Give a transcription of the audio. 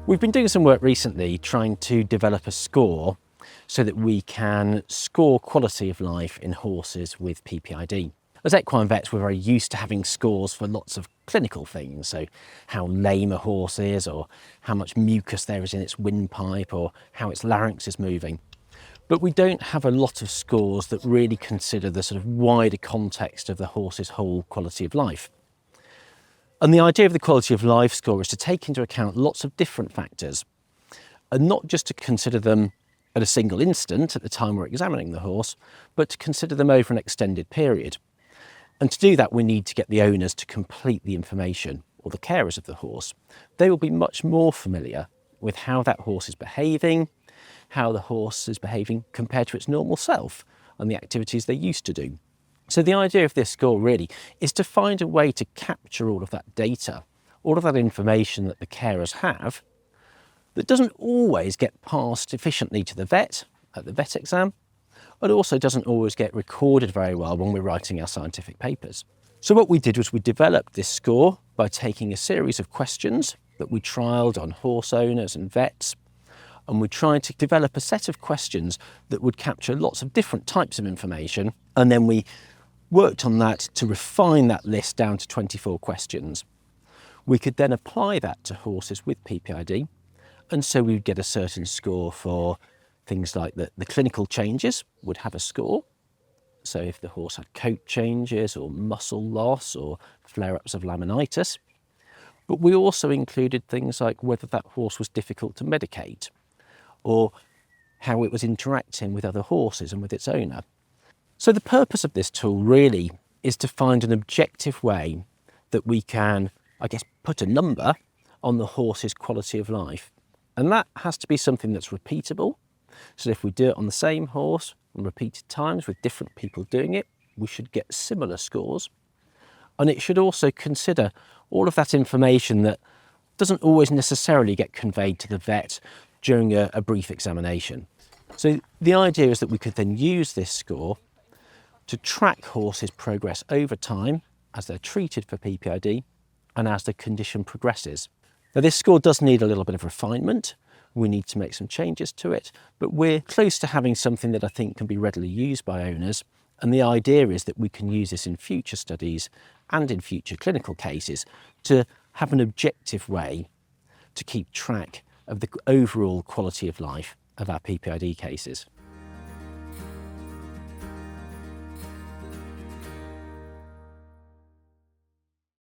We've been doing some work recently trying to develop a score so that we can score quality of life in horses with PPID. As equine vets, we're very used to having scores for lots of clinical things, so how lame a horse is, or how much mucus there is in its windpipe, or how its larynx is moving. But we don't have a lot of scores that really consider the sort of wider context of the horse's whole quality of life. And the idea of the quality of life score is to take into account lots of different factors, and not just to consider them at a single instant at the time we're examining the horse, but to consider them over an extended period. And to do that, we need to get the owners to complete the information, or the carers of the horse. They will be much more familiar with how that horse is behaving, how the horse is behaving compared to its normal self, and the activities they used to do. So the idea of this score really is to find a way to capture all of that data, all of that information that the carers have, that doesn't always get passed efficiently to the vet at the vet exam, but also doesn't always get recorded very well when we're writing our scientific papers. So what we did was we developed this score by taking a series of questions that we trialled on horse owners and vets, and we tried to develop a set of questions that would capture lots of different types of information, and then we worked on that to refine that list down to 24 questions. We could then apply that to horses with PPID, and so we would get a certain score for things like the clinical changes would have a score. So if the horse had coat changes or muscle loss or flare-ups of laminitis. But we also included things like whether that horse was difficult to medicate, or how it was interacting with other horses and with its owner. So the purpose of this tool really is to find an objective way that we can, I guess, put a number on the horse's quality of life. And that has to be something that's repeatable. So if we do it on the same horse and repeated times with different people doing it, we should get similar scores. And it should also consider all of that information that doesn't always necessarily get conveyed to the vet during a brief examination. So the idea is that we could then use this score to track horses' progress over time as they're treated for PPID and as the condition progresses. Now this score does need a little bit of refinement. We need to make some changes to it, but we're close to having something that I think can be readily used by owners. And the idea is that we can use this in future studies and in future clinical cases to have an objective way to keep track of the overall quality of life of our PPID cases.